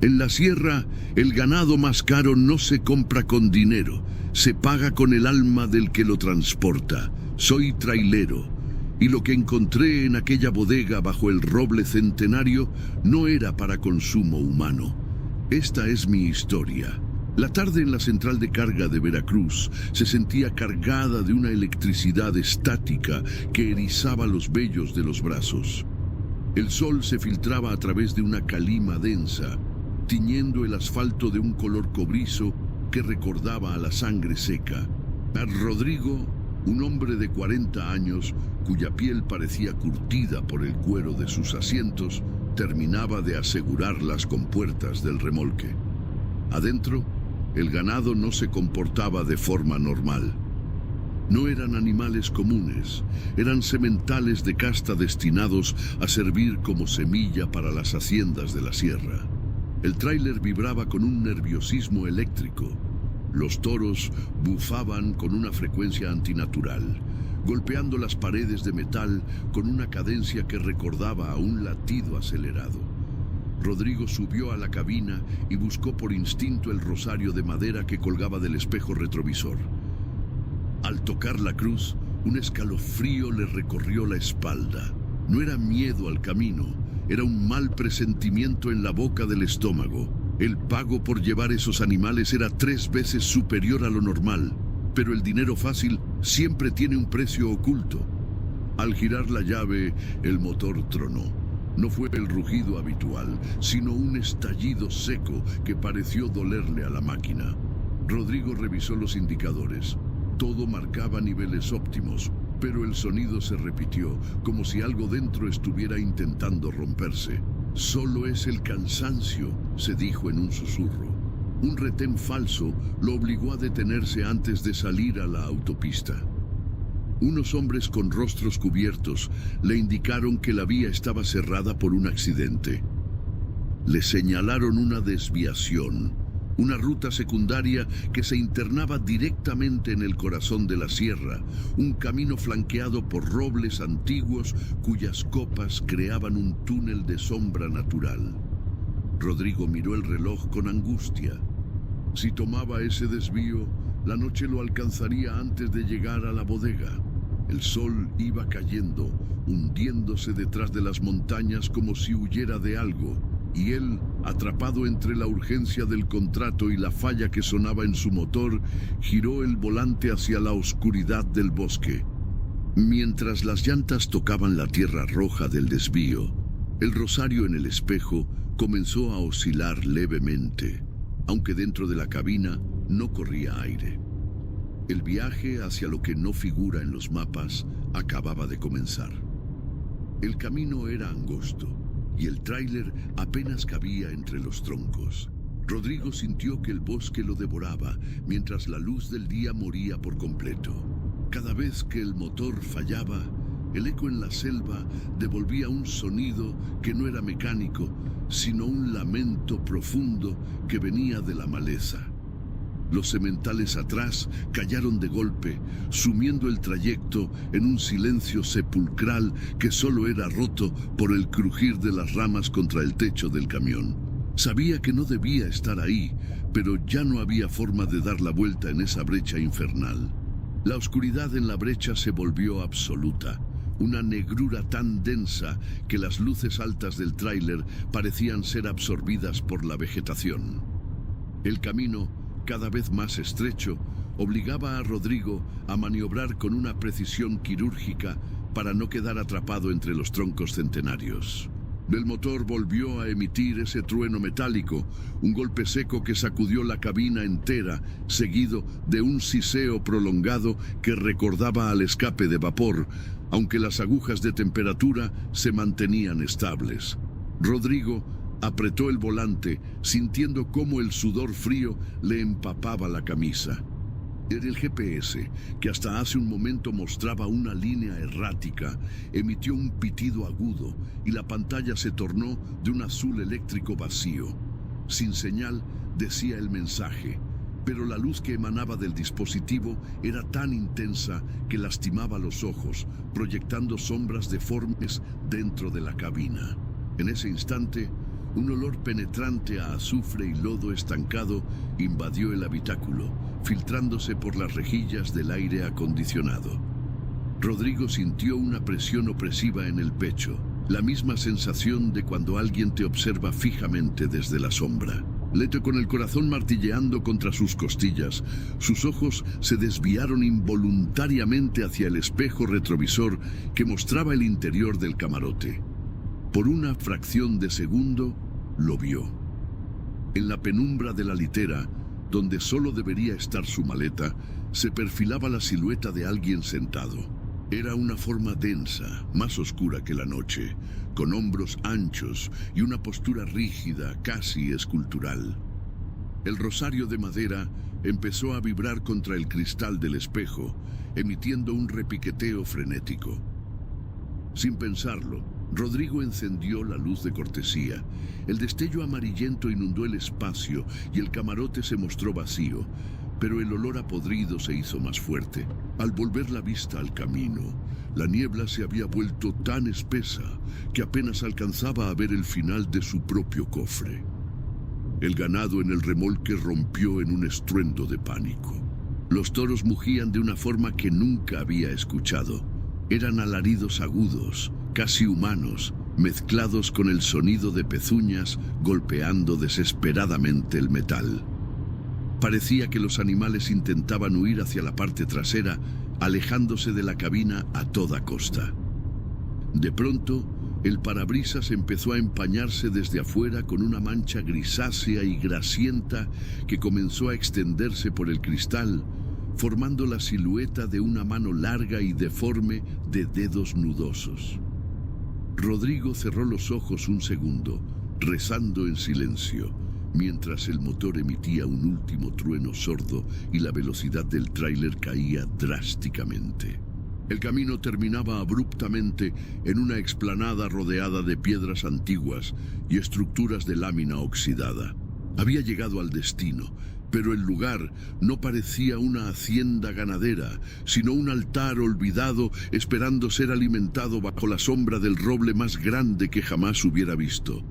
En la sierra, el ganado más caro no se compra con dinero, se paga con el alma del que lo transporta. Soy trailero, y lo que encontré en aquella bodega bajo el roble centenario no era para consumo humano. Esta es mi historia. La tarde en la central de carga de Veracruz se sentía cargada de una electricidad estática que erizaba los vellos de los brazos. El sol se filtraba a través de una calima densa, tiñendo el asfalto de un color cobrizo que recordaba a la sangre seca. A Rodrigo, un hombre de 40 años, cuya piel parecía curtida por el cuero de sus asientos, terminaba de asegurar las compuertas del remolque. Adentro, el ganado no se comportaba de forma normal. No eran animales comunes, eran sementales de casta destinados a servir como semilla para las haciendas de la sierra. El tráiler vibraba con un nerviosismo eléctrico. Los toros bufaban con una frecuencia antinatural, golpeando las paredes de metal con una cadencia que recordaba a un latido acelerado. Rodrigo subió a la cabina y buscó por instinto el rosario de madera que colgaba del espejo retrovisor. Al tocar la cruz, un escalofrío le recorrió la espalda. No era miedo al camino, era un mal presentimiento en la boca del estómago. El pago por llevar esos animales era 3 veces superior a lo normal, pero el dinero fácil siempre tiene un precio oculto. Al girar la llave, el motor tronó. No fue el rugido habitual, sino un estallido seco que pareció dolerle a la máquina. Rodrigo revisó los indicadores. Todo marcaba niveles óptimos, pero el sonido se repitió, como si algo dentro estuviera intentando romperse. Solo es el cansancio, se dijo en un susurro. Un retén falso lo obligó a detenerse antes de salir a la autopista. Unos hombres con rostros cubiertos le indicaron que la vía estaba cerrada por un accidente. Le señalaron una desviación, una ruta secundaria que se internaba directamente en el corazón de la sierra, un camino flanqueado por robles antiguos cuyas copas creaban un túnel de sombra natural. Rodrigo miró el reloj con angustia. Si tomaba ese desvío, la noche lo alcanzaría antes de llegar a la bodega. El sol iba cayendo, hundiéndose detrás de las montañas como si huyera de algo, y él, atrapado entre la urgencia del contrato y la falla que sonaba en su motor, giró el volante hacia la oscuridad del bosque. Mientras las llantas tocaban la tierra roja del desvío, el rosario en el espejo comenzó a oscilar levemente, aunque dentro de la cabina no corría aire. El viaje hacia lo que no figura en los mapas acababa de comenzar. El camino era angosto y el tráiler apenas cabía entre los troncos. Rodrigo sintió que el bosque lo devoraba mientras la luz del día moría por completo. Cada vez que el motor fallaba, el eco en la selva devolvía un sonido que no era mecánico, sino un lamento profundo que venía de la maleza. Los sementales atrás callaron de golpe, sumiendo el trayecto en un silencio sepulcral que solo era roto por el crujir de las ramas contra el techo del camión. Sabía que no debía estar ahí, pero ya no había forma de dar la vuelta en esa brecha infernal. La oscuridad en la brecha se volvió absoluta, una negrura tan densa que las luces altas del tráiler parecían ser absorbidas por la vegetación. El camino, cada vez más estrecho, obligaba a Rodrigo a maniobrar con una precisión quirúrgica para no quedar atrapado entre los troncos centenarios. El motor volvió a emitir ese trueno metálico, un golpe seco que sacudió la cabina entera, seguido de un siseo prolongado que recordaba al escape de vapor, aunque las agujas de temperatura se mantenían estables. Rodrigo apretó el volante, sintiendo cómo el sudor frío le empapaba la camisa. Era el GPS, que hasta hace un momento mostraba una línea errática, emitió un pitido agudo y la pantalla se tornó de un azul eléctrico vacío. Sin señal, decía el mensaje, pero la luz que emanaba del dispositivo era tan intensa que lastimaba los ojos, proyectando sombras deformes dentro de la cabina. En ese instante, Un olor penetrante a azufre y lodo estancado invadió el habitáculo, filtrándose por las rejillas del aire acondicionado. Rodrigo sintió una presión opresiva en el pecho, la misma sensación de cuando alguien te observa fijamente desde la sombra. Leto, con el corazón martilleando contra sus costillas, sus ojos se desviaron involuntariamente hacia el espejo retrovisor que mostraba el interior del camarote. Por una fracción de segundo, lo vio. En la penumbra de la litera, donde solo debería estar su maleta, se perfilaba la silueta de alguien sentado. Era una forma densa, más oscura que la noche, con hombros anchos y una postura rígida, casi escultural. El rosario de madera empezó a vibrar contra el cristal del espejo, emitiendo un repiqueteo frenético. Sin pensarlo, Rodrigo encendió la luz de cortesía. El destello amarillento inundó el espacio y el camarote se mostró vacío, pero el olor a podrido se hizo más fuerte. Al volver la vista al camino, la niebla se había vuelto tan espesa que apenas alcanzaba a ver el final de su propio cofre. El ganado en el remolque rompió en un estruendo de pánico. Los toros mugían de una forma que nunca había escuchado. Eran alaridos agudos, casi humanos, mezclados con el sonido de pezuñas golpeando desesperadamente el metal. Parecía que los animales intentaban huir hacia la parte trasera, alejándose de la cabina a toda costa. De pronto, el parabrisas empezó a empañarse desde afuera con una mancha grisácea y grasienta que comenzó a extenderse por el cristal, formando la silueta de una mano larga y deforme de dedos nudosos. Rodrigo cerró los ojos un segundo, rezando en silencio, mientras el motor emitía un último trueno sordo y la velocidad del tráiler caía drásticamente. El camino terminaba abruptamente en una explanada rodeada de piedras antiguas y estructuras de lámina oxidada. Había llegado al destino, pero el lugar no parecía una hacienda ganadera, sino un altar olvidado esperando ser alimentado bajo la sombra del roble más grande que jamás hubiera visto.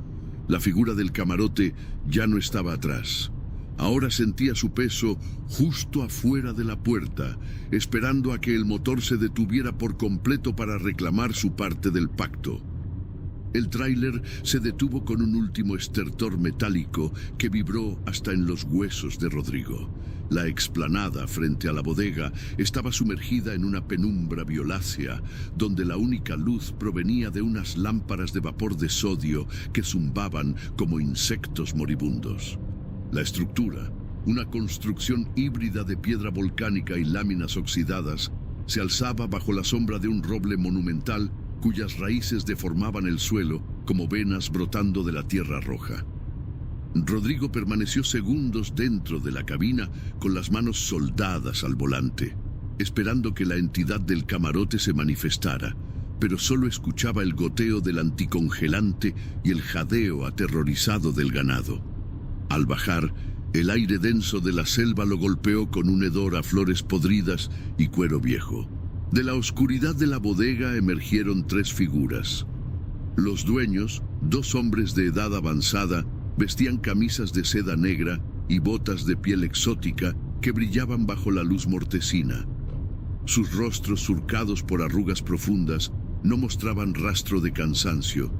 La figura del camarote ya no estaba atrás. Ahora sentía su peso justo afuera de la puerta, esperando a que el motor se detuviera por completo para reclamar su parte del pacto. El tráiler se detuvo con un último estertor metálico que vibró hasta en los huesos de Rodrigo. La explanada frente a la bodega estaba sumergida en una penumbra violácea, donde la única luz provenía de unas lámparas de vapor de sodio que zumbaban como insectos moribundos. La estructura, una construcción híbrida de piedra volcánica y láminas oxidadas, se alzaba bajo la sombra de un roble monumental cuyas raíces deformaban el suelo como venas brotando de la tierra roja. Rodrigo permaneció segundos dentro de la cabina con las manos soldadas al volante, esperando que la entidad del camarote se manifestara, pero solo escuchaba el goteo del anticongelante y el jadeo aterrorizado del ganado. Al bajar, el aire denso de la selva lo golpeó con un hedor a flores podridas y cuero viejo. De la oscuridad de la bodega emergieron tres figuras. Los dueños, dos hombres de edad avanzada, vestían camisas de seda negra y botas de piel exótica que brillaban bajo la luz mortecina. Sus rostros surcados por arrugas profundas no mostraban rastro de cansancio.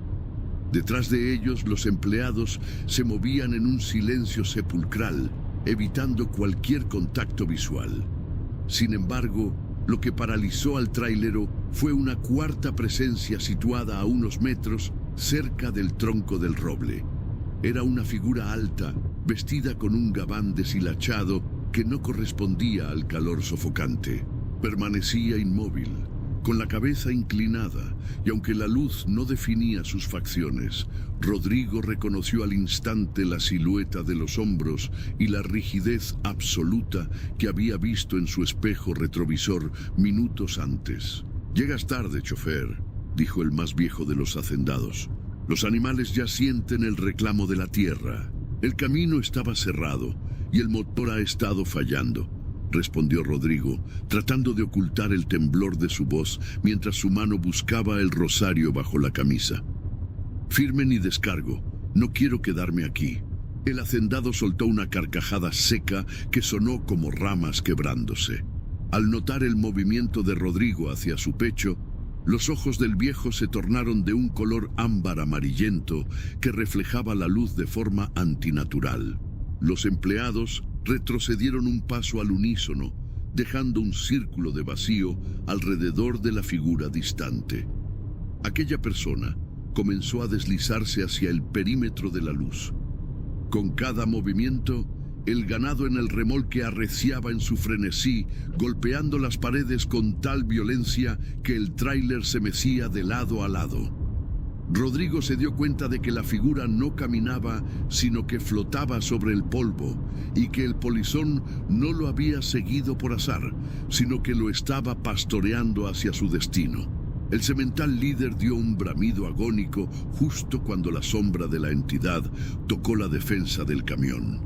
Detrás de ellos, los empleados se movían en un silencio sepulcral, evitando cualquier contacto visual. Sin embargo, lo que paralizó al trailero fue una cuarta presencia situada a unos metros cerca del tronco del roble. Era una figura alta, vestida con un gabán deshilachado que no correspondía al calor sofocante. Permanecía inmóvil, con la cabeza inclinada, y aunque la luz no definía sus facciones, Rodrigo reconoció al instante la silueta de los hombros y la rigidez absoluta que había visto en su espejo retrovisor minutos antes. «Llegas tarde, chofer», dijo el más viejo de los hacendados. «Los animales ya sienten el reclamo de la tierra. El camino estaba cerrado y el motor ha estado fallando», respondió Rodrigo, tratando de ocultar el temblor de su voz mientras su mano buscaba el rosario bajo la camisa. «Firmen y descargo», No quiero quedarme aquí. El hacendado soltó una carcajada seca que sonó como ramas quebrándose. Al notar el movimiento de Rodrigo hacia su pecho, los ojos del viejo se tornaron de un color ámbar amarillento que reflejaba la luz de forma antinatural. Los empleados retrocedieron un paso al unísono, dejando un círculo de vacío alrededor de la figura distante. Aquella persona comenzó a deslizarse hacia el perímetro de la luz. Con cada movimiento, el ganado en el remolque arreciaba en su frenesí, golpeando las paredes con tal violencia que el tráiler se mecía de lado a lado. Rodrigo se dio cuenta de que la figura no caminaba, sino que flotaba sobre el polvo, y que el polizón no lo había seguido por azar, sino que lo estaba pastoreando hacia su destino. El semental líder dio un bramido agónico justo cuando la sombra de la entidad tocó la defensa del camión.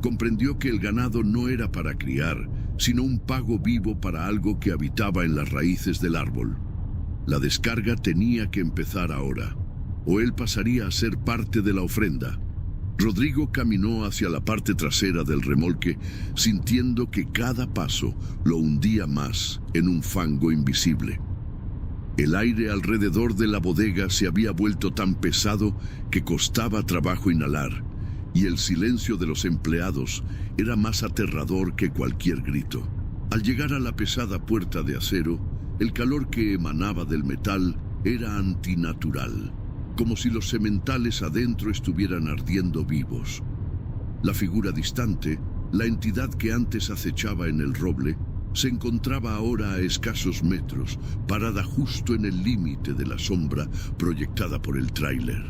Comprendió que el ganado no era para criar, sino un pago vivo para algo que habitaba en las raíces del árbol. La descarga tenía que empezar ahora, o él pasaría a ser parte de la ofrenda. Rodrigo caminó hacia la parte trasera del remolque, sintiendo que cada paso lo hundía más en un fango invisible. El aire alrededor de la bodega se había vuelto tan pesado que costaba trabajo inhalar, y el silencio de los empleados era más aterrador que cualquier grito. Al llegar a la pesada puerta de acero, el calor que emanaba del metal era antinatural, como si los sementales adentro estuvieran ardiendo vivos. La figura distante, la entidad que antes acechaba en el roble, se encontraba ahora a escasos metros, parada justo en el límite de la sombra proyectada por el tráiler.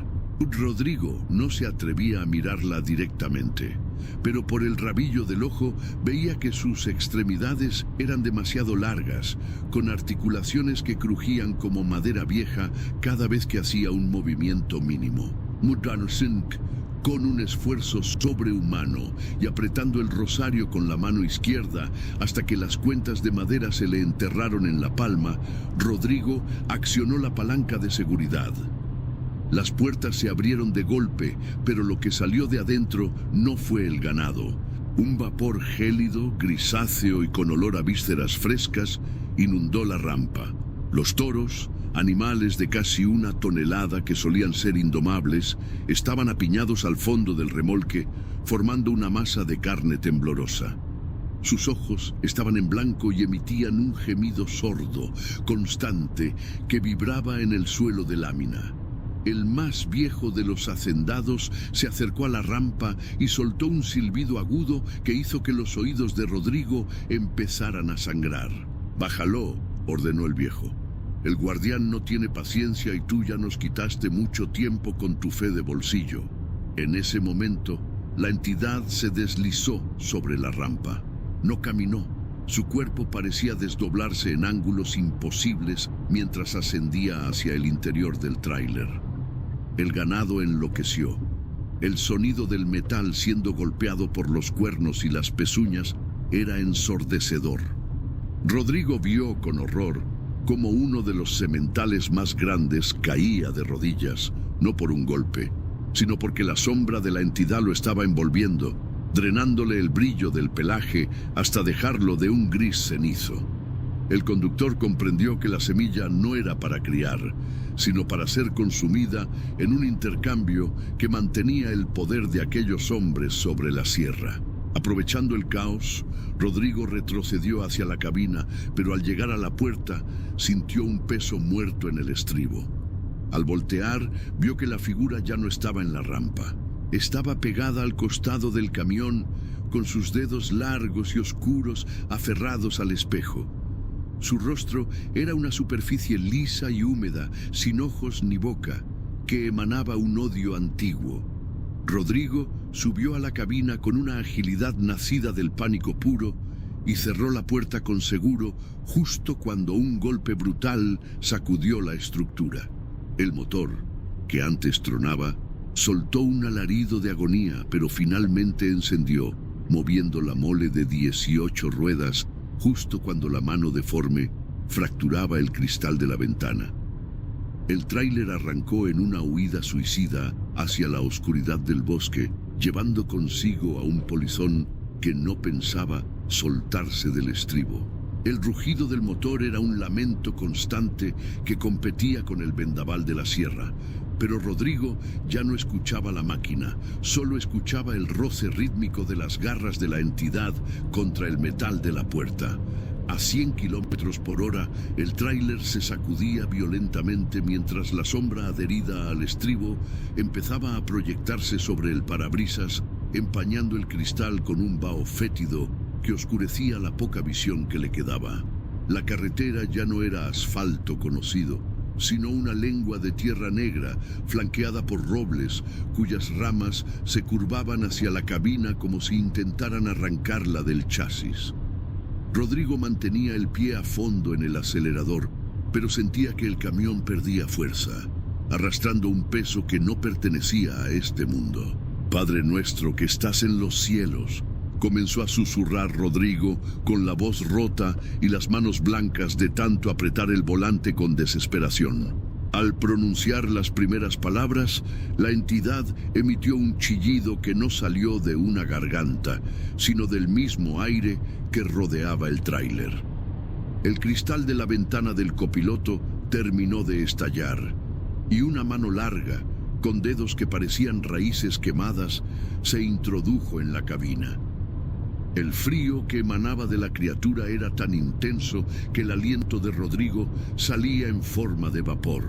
Rodrigo no se atrevía a mirarla directamente, pero por el rabillo del ojo veía que sus extremidades eran demasiado largas, con articulaciones que crujían como madera vieja cada vez que hacía un movimiento mínimo. Mudansink, con un esfuerzo sobrehumano y apretando el rosario con la mano izquierda hasta que las cuentas de madera se le enterraron en la palma, Rodrigo accionó la palanca de seguridad. Las puertas se abrieron de golpe, pero lo que salió de adentro no fue el ganado. Un vapor gélido, grisáceo y con olor a vísceras frescas inundó la rampa. Los toros, animales de casi 1 tonelada que solían ser indomables, estaban apiñados al fondo del remolque, formando una masa de carne temblorosa. Sus ojos estaban en blanco y emitían un gemido sordo, constante, que vibraba en el suelo de lámina. El más viejo de los hacendados se acercó a la rampa y soltó un silbido agudo que hizo que los oídos de Rodrigo empezaran a sangrar. «Bájalo», ordenó el viejo. «El guardián no tiene paciencia y tú ya nos quitaste mucho tiempo con tu fe de bolsillo». En ese momento, la entidad se deslizó sobre la rampa. No caminó. Su cuerpo parecía desdoblarse en ángulos imposibles mientras ascendía hacia el interior del tráiler. El ganado enloqueció. El sonido del metal siendo golpeado por los cuernos y las pezuñas era ensordecedor. Rodrigo vio con horror cómo uno de los sementales más grandes caía de rodillas, no por un golpe, sino porque la sombra de la entidad lo estaba envolviendo, drenándole el brillo del pelaje hasta dejarlo de un gris cenizo. El conductor comprendió que la semilla no era para criar, sino para ser consumida en un intercambio que mantenía el poder de aquellos hombres sobre la sierra. Aprovechando el caos, Rodrigo retrocedió hacia la cabina, pero al llegar a la puerta, sintió un peso muerto en el estribo. Al voltear, vio que la figura ya no estaba en la rampa. Estaba pegada al costado del camión, con sus dedos largos y oscuros aferrados al espejo. Su rostro era una superficie lisa y húmeda, sin ojos ni boca, que emanaba un odio antiguo. Rodrigo subió a la cabina con una agilidad nacida del pánico puro y cerró la puerta con seguro justo cuando un golpe brutal sacudió la estructura. El motor, que antes tronaba, soltó un alarido de agonía, pero finalmente encendió, moviendo la mole de 18 ruedas justo cuando la mano deforme fracturaba el cristal de la ventana. El tráiler arrancó en una huida suicida hacia la oscuridad del bosque, llevando consigo a un polizón que no pensaba soltarse del estribo. El rugido del motor era un lamento constante que competía con el vendaval de la sierra, pero Rodrigo ya no escuchaba la máquina, solo escuchaba el roce rítmico de las garras de la entidad contra el metal de la puerta. A 100 kilómetros por hora, el tráiler se sacudía violentamente mientras la sombra adherida al estribo empezaba a proyectarse sobre el parabrisas, empañando el cristal con un vaho fétido que oscurecía la poca visión que le quedaba. La carretera ya no era asfalto conocido, sino una lengua de tierra negra flanqueada por robles cuyas ramas se curvaban hacia la cabina como si intentaran arrancarla del chasis. Rodrigo mantenía el pie a fondo en el acelerador, pero sentía que el camión perdía fuerza, arrastrando un peso que no pertenecía a este mundo. «Padre nuestro que estás en los cielos», comenzó a susurrar Rodrigo con la voz rota y las manos blancas de tanto apretar el volante con desesperación. Al pronunciar las primeras palabras, la entidad emitió un chillido que no salió de una garganta, sino del mismo aire que rodeaba el tráiler. El cristal de la ventana del copiloto terminó de estallar, y una mano larga, con dedos que parecían raíces quemadas, se introdujo en la cabina. El frío que emanaba de la criatura era tan intenso que el aliento de Rodrigo salía en forma de vapor.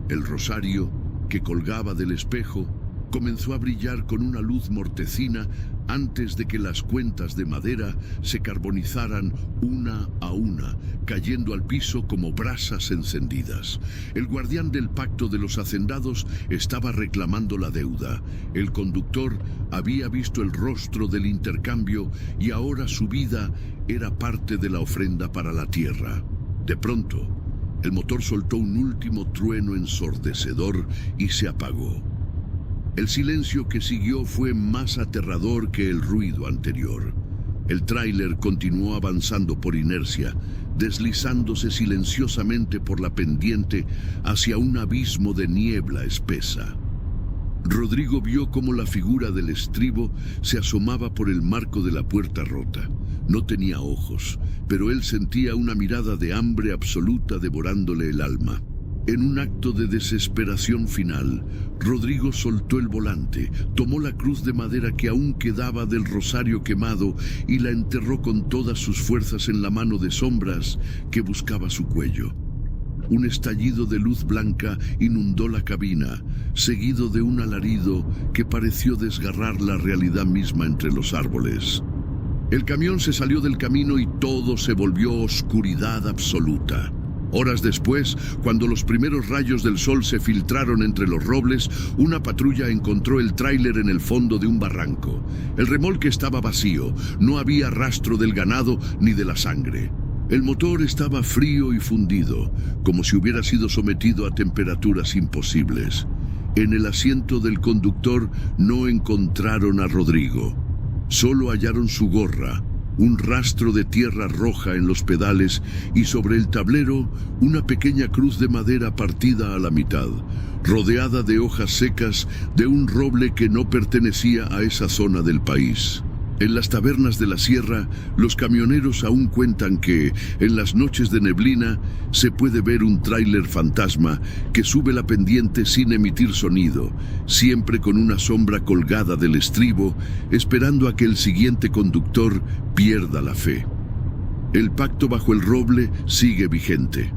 El rosario, que colgaba del espejo, comenzó a brillar con una luz mortecina antes de que las cuentas de madera se carbonizaran una a una, cayendo al piso como brasas encendidas. El guardián del pacto de los hacendados estaba reclamando la deuda. El conductor había visto el rostro del intercambio y ahora su vida era parte de la ofrenda para la tierra. De pronto, el motor soltó un último trueno ensordecedor y se apagó. El silencio que siguió fue más aterrador que el ruido anterior. El tráiler continuó avanzando por inercia, deslizándose silenciosamente por la pendiente hacia un abismo de niebla espesa. Rodrigo vio cómo la figura del estribo se asomaba por el marco de la puerta rota. No tenía ojos, pero él sentía una mirada de hambre absoluta devorándole el alma. En un acto de desesperación final, Rodrigo soltó el volante, tomó la cruz de madera que aún quedaba del rosario quemado y la enterró con todas sus fuerzas en la mano de sombras que buscaba su cuello. Un estallido de luz blanca inundó la cabina, seguido de un alarido que pareció desgarrar la realidad misma entre los árboles. El camión se salió del camino y todo se volvió oscuridad absoluta. Horas después, cuando los primeros rayos del sol se filtraron entre los robles, una patrulla encontró el tráiler en el fondo de un barranco. El remolque estaba vacío, no había rastro del ganado ni de la sangre. El motor estaba frío y fundido, como si hubiera sido sometido a temperaturas imposibles. En el asiento del conductor no encontraron a Rodrigo. Solo hallaron su gorra, un rastro de tierra roja en los pedales y sobre el tablero una pequeña cruz de madera partida a la mitad, rodeada de hojas secas de un roble que no pertenecía a esa zona del país. En las tabernas de la sierra, los camioneros aún cuentan que, en las noches de neblina, se puede ver un tráiler fantasma que sube la pendiente sin emitir sonido, siempre con una sombra colgada del estribo, esperando a que el siguiente conductor pierda la fe. El pacto bajo el roble sigue vigente.